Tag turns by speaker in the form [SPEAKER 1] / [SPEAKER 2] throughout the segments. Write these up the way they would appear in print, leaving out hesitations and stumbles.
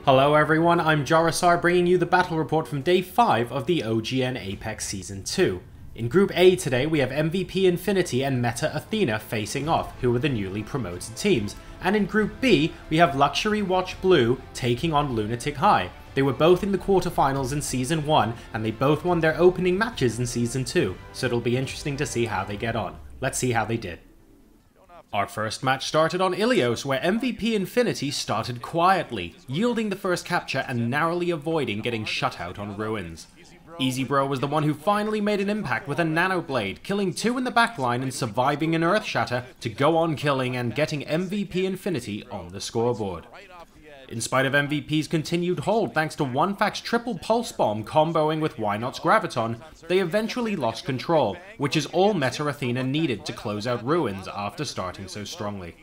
[SPEAKER 1] Hello everyone, I'm Jarasar bringing you the battle report from day 5 of the OGN APEX Season 2. In Group A today we have MVP Infinity and Meta Athena facing off, who are the newly promoted teams. And in Group B we have Luxury Watch Blue taking on Lunatic-Hai. They were both in the quarterfinals in Season 1 and they both won their opening matches in Season 2, so it'll be interesting to see how they get on. Let's see how they did. Our first match started on Ilios, where MVP Infinity started quietly, yielding the first capture and narrowly avoiding getting shut out on Ruins. EasyBro was the one who finally made an impact with a Nano Blade, killing 2 in the backline and surviving an Earth Shatter to go on killing and getting MVP Infinity on the scoreboard. In spite of MVP's continued hold thanks to OneFact's triple pulse bomb comboing with WhyNot's Graviton, they eventually lost control, which is all Meta Athena needed to close out Ruins after starting so strongly.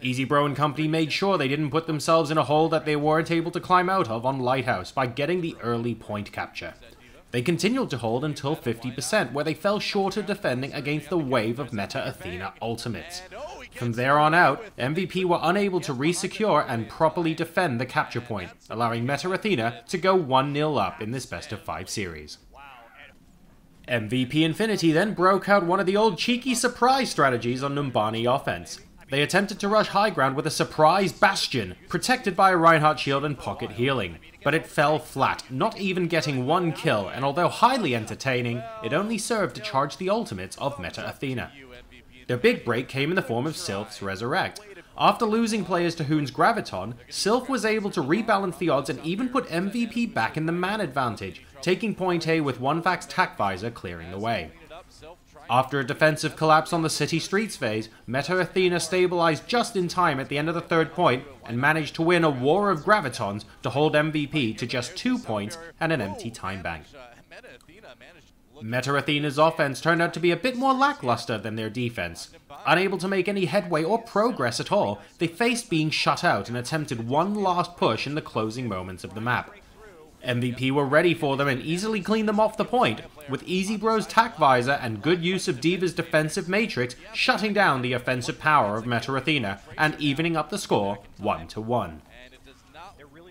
[SPEAKER 1] EasyBro and company made sure they didn't put themselves in a hole that they weren't able to climb out of on Lighthouse by getting the early point capture. They continued to hold until 50%, where they fell short of defending against the wave of Meta Athena ultimates. From there on out, MVP were unable to re-secure and properly defend the capture point, allowing Meta Athena to go 1-0 up in this best of 5 series. MVP Infinity then broke out one of the old cheeky surprise strategies on Numbani offense. They attempted to rush high ground with a surprise Bastion, protected by a Reinhardt shield and pocket healing. But it fell flat, not even getting 1 kill, and although highly entertaining, it only served to charge the ultimates of Meta Athena. Their big break came in the form of Sylph's Resurrect. After losing players to Hoon's Graviton, Sylph was able to rebalance the odds and even put MVP back in the man advantage, taking point A with OneFact's Tac Visor clearing the way. After a defensive collapse on the city streets phase, Meta Athena stabilized just in time at the end of the 3rd point and managed to win a war of Gravitons to hold MVP to just 2 points and an empty time bank. Meta Athena's offense turned out to be a bit more lackluster than their defense. Unable to make any headway or progress at all, they faced being shut out and attempted one last push in the closing moments of the map. MVP were ready for them and easily cleaned them off the point, with EasyBro's Tac Visor and good use of D.Va's defensive matrix shutting down the offensive power of Meta Athena and evening up the score 1-1.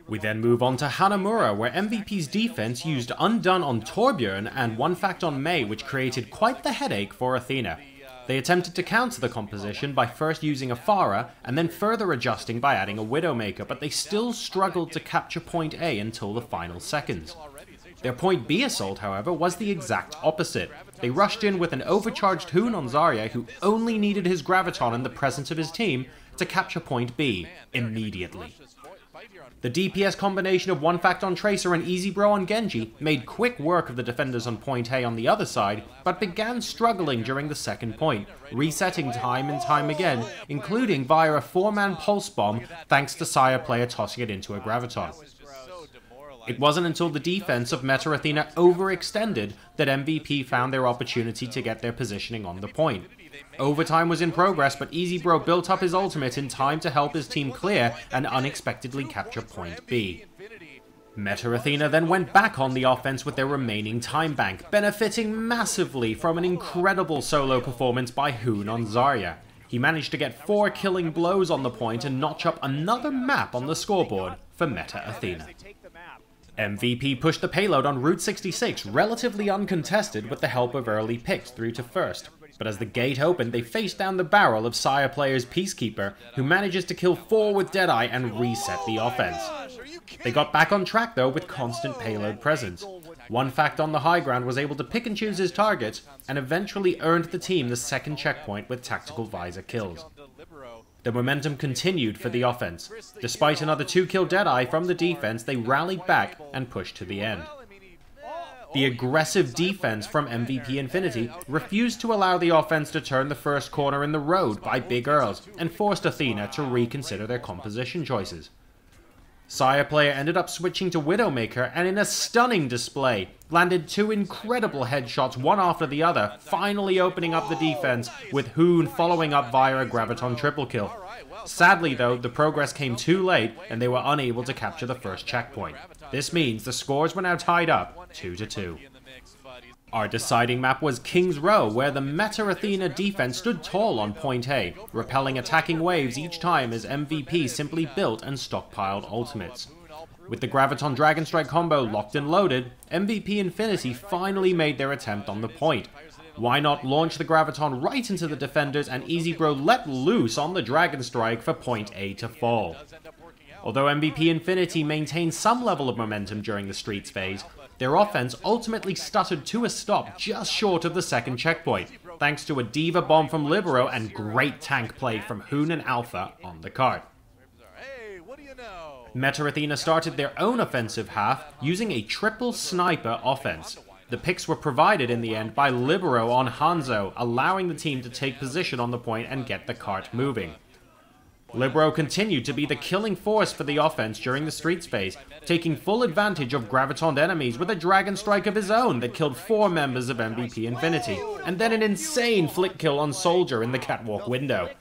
[SPEAKER 1] We then move on to Hanamura, where MVP's defense used Undine on Torbjorn and OneFact on Mei, which created quite the headache for Athena. They attempted to counter the composition by first using a Pharah and then further adjusting by adding a Widowmaker, but they still struggled to capture point A until the final seconds. Their point B assault, however, was the exact opposite. They rushed in with an overcharged Hoon on Zarya, who only needed his Graviton in the presence of his team to capture point B immediately. The DPS combination of OneFact on Tracer and EasyBro on Genji made quick work of the defenders on point A on the other side, but began struggling during the 2nd point, resetting time and time again, including via a 4-man pulse bomb thanks to Sayaplayer tossing it into a Graviton. It wasn't until the defense of Meta Athena overextended that MVP found their opportunity to get their positioning on the point. Overtime was in progress, but EasyBro built up his ultimate in time to help his team clear and unexpectedly capture point B. Meta Athena then went back on the offense with their remaining time bank, benefiting massively from an incredible solo performance by Hoon on Zarya. He managed to get 4 killing blows on the point and notch up another map on the scoreboard for Meta Athena. MVP pushed the payload on Route 66 relatively uncontested with the help of early picks through to 1st. But as the gate opened, they faced down the barrel of Sayaplayer's Peacekeeper, who manages to kill 4 with Deadeye and reset the offense. They got back on track though with constant payload presence. OneFact on the high ground was able to pick and choose his targets, and eventually earned the team the 2nd checkpoint with tactical visor kills. The momentum continued for the offense. Despite another 2-kill Deadeye from the defense, they rallied back and pushed to the end. The aggressive defense from MVP Infinity refused to allow the offense to turn the first corner in the road by Big Earls, and forced Athena to reconsider their composition choices. Sayaplayer ended up switching to Widowmaker and in a stunning display, landed 2 incredible headshots one after the other, finally opening up the defense, with Hoon following up via a Graviton triple kill. Sadly though, the progress came too late and they were unable to capture the first checkpoint. This means the scores were now tied up 2-2. Our deciding map was King's Row, where the Meta Athena defense stood tall on point A, repelling attacking waves each time as MVP simply built and stockpiled ultimates. With the Graviton Dragon Strike combo locked and loaded, MVP Infinity finally made their attempt on the point. WhyNot launched the Graviton right into the defenders, and EasyBro let loose on the Dragon Strike for point A to fall. Although MVP Infinity maintained some level of momentum during the Streets phase, their offense ultimately stuttered to a stop just short of the second checkpoint, thanks to a Diva bomb from Libero and great tank play from Hoon and Alpha on the card. Meta Athena started their own offensive half using a triple sniper offense. The picks were provided in the end by Libero on Hanzo, allowing the team to take position on the point and get the cart moving. Libero continued to be the killing force for the offense during the Streets phase, taking full advantage of Graviton enemies with a Dragon Strike of his own that killed 4 members of MVP Infinity, and then an insane flick kill on Soldier in the catwalk window.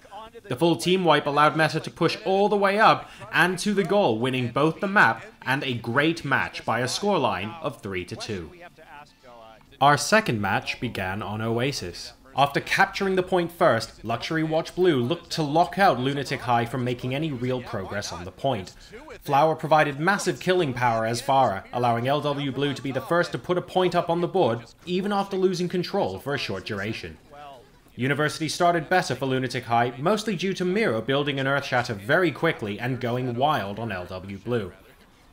[SPEAKER 1] The full team wipe allowed Meta to push all the way up and to the goal, winning both the map and a great match by a scoreline of 3-2. Our second match began on Oasis. After capturing the point first, Luxury Watch Blue looked to lock out Lunatic-Hai from making any real progress on the point. Flower provided massive killing power as Pharah, allowing LW Blue to be the first to put a point up on the board, even after losing control for a short duration. University started better for Lunatic-Hai, mostly due to Miro building an Earthshatter very quickly and going wild on LW Blue.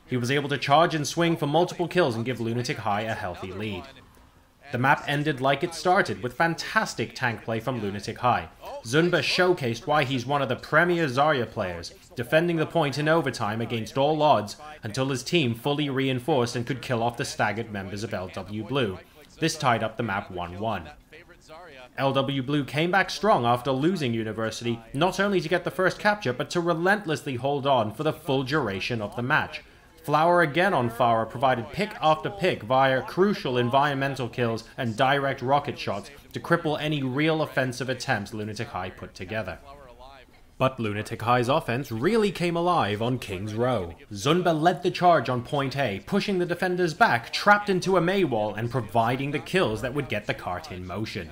[SPEAKER 1] He was able to charge and swing for multiple kills and give Lunatic-Hai a healthy lead. The map ended like it started, with fantastic tank play from Lunatic-Hai. Zunba showcased why he's one of the premier Zarya players, defending the point in overtime against all odds until his team fully reinforced and could kill off the staggered members of LW Blue. This tied up the map 1-1. LW Blue came back strong after losing University, not only to get the first capture, but to relentlessly hold on for the full duration of the match. Flower again on Pharah provided pick after pick via crucial environmental kills and direct rocket shots to cripple any real offensive attempts Lunatic-Hai put together. But Lunatic-Hai's offense really came alive on King's Row. Zunba led the charge on point A, pushing the defenders back, trapped into a Mei wall, and providing the kills that would get the cart in motion.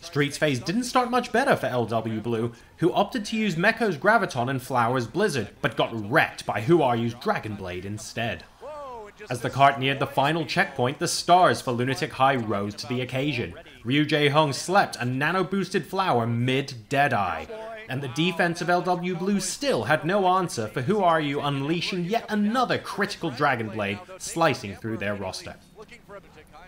[SPEAKER 1] Streets phase didn't start much better for LW Blue, who opted to use Meko's Graviton and Flower's Blizzard, but got wrecked by WhoRU's Dragon Blade instead. As the cart neared the final checkpoint, the stars for Lunatic-Hai rose to the occasion. RyuJeHong slept a nano-boosted Flower mid-Deadeye, and the defense of LW Blue still had no answer for WhoRU unleashing yet another critical Dragon Blade, slicing through their roster.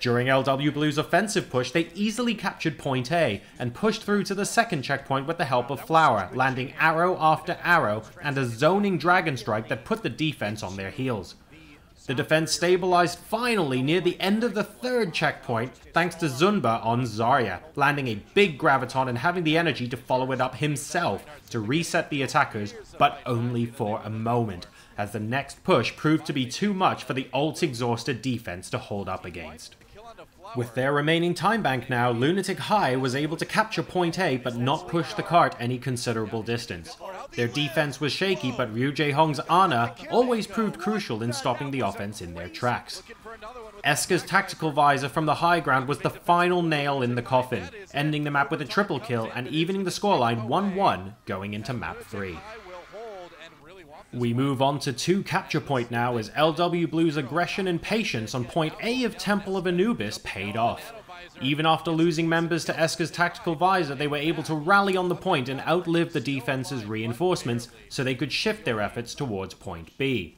[SPEAKER 1] During LW Blue's offensive push, they easily captured point A and pushed through to the second checkpoint with the help of Flower, landing arrow after arrow and a zoning Dragon Strike that put the defense on their heels. The defense stabilized finally near the end of the third checkpoint thanks to Zunba on Zarya, landing a big Graviton and having the energy to follow it up himself to reset the attackers, but only for a moment, as the next push proved to be too much for the ult-exhausted defense to hold up against. With their remaining time bank now, Lunatic-Hai was able to capture point A but not push the cart any considerable distance. Their defense was shaky, but RyuJeHong's Ana always proved crucial in stopping the offense in their tracks. Esca's tactical visor from the high ground was the final nail in the coffin, ending the map with a triple kill and evening the scoreline 1-1 going into map 3. We move on to 2 capture point now, as LW Blue's aggression and patience on point A of Temple of Anubis paid off. Even after losing members to Esca's tactical visor, they were able to rally on the point and outlive the defense's reinforcements, so they could shift their efforts towards point B.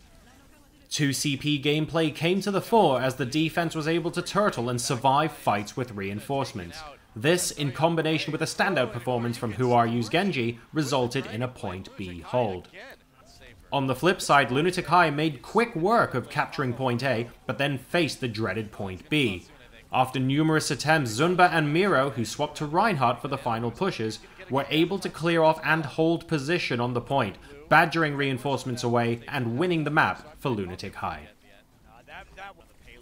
[SPEAKER 1] 2CP gameplay came to the fore as the defense was able to turtle and survive fights with reinforcements. This, in combination with a standout performance from WhoRU's Genji, resulted in a point B hold. On the flip side, Lunatic-Hai made quick work of capturing point A, but then faced the dreaded point B. After numerous attempts, Zunba and Miro, who swapped to RyuJeHong for the final pushes, were able to clear off and hold position on the point, badgering reinforcements away and winning the map for Lunatic-Hai.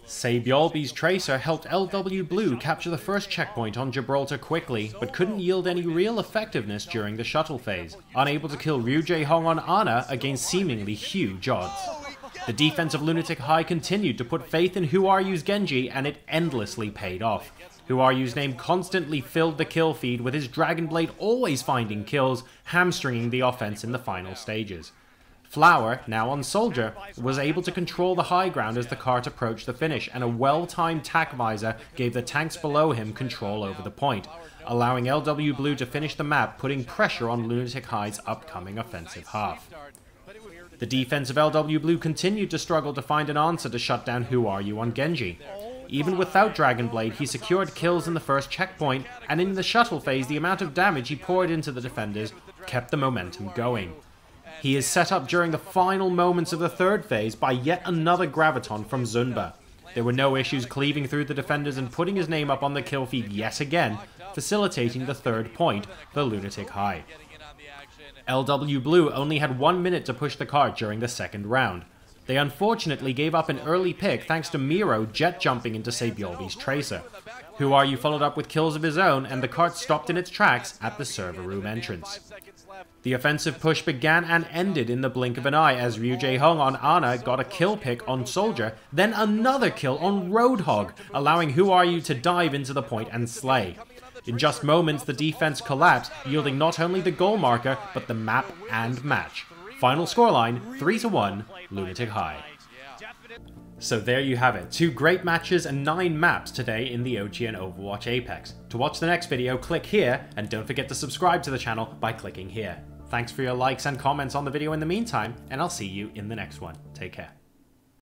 [SPEAKER 1] Saebyeolbe's Tracer helped LW Blue capture the first checkpoint on Gibraltar quickly, but couldn't yield any real effectiveness during the shuttle phase, unable to kill RyuJeHong on Ana against seemingly huge odds. The defense of Lunatic-Hai continued to put faith in WhoRU's Genji, and it endlessly paid off. WhoRU's name constantly filled the kill feed, with his Dragon Blade always finding kills, hamstringing the offense in the final stages. Flower, now on Soldier, was able to control the high ground as the cart approached the finish, and a well-timed tack visor gave the tanks below him control over the point, allowing LW Blue to finish the map, putting pressure on Lunatic-Hai's upcoming offensive half. The defense of LW Blue continued to struggle to find an answer to shut down WhoRU on Genji. Even without Dragon Blade, he secured kills in the first checkpoint, and in the shuttle phase the amount of damage he poured into the defenders kept the momentum going. He is set up during the final moments of the third phase by yet another graviton from Zunba. There were no issues cleaving through the defenders and putting his name up on the kill feed yet again, facilitating the third point for Lunatic-Hai. LW Blue only had 1 minute to push the cart during the second round. They unfortunately gave up an early pick thanks to Miro jet jumping into Saebyeolbe's Tracer. WhoRU followed up with kills of his own, and the cart stopped in its tracks at the server room entrance. The offensive push began and ended in the blink of an eye as RyuJeHong on Ana got a kill pick on Soldier, then another kill on Roadhog, allowing WhoRU to dive into the point and slay. In just moments, the defense collapsed, yielding not only the goal marker, but the map and match. Final scoreline, 3-1, Lunatic-Hai. So there you have it, 2 great matches and 9 maps today in the OGN Overwatch APEX. To watch the next video, click here, and don't forget to subscribe to the channel by clicking here. Thanks for your likes and comments on the video in the meantime, and I'll see you in the next one. Take care.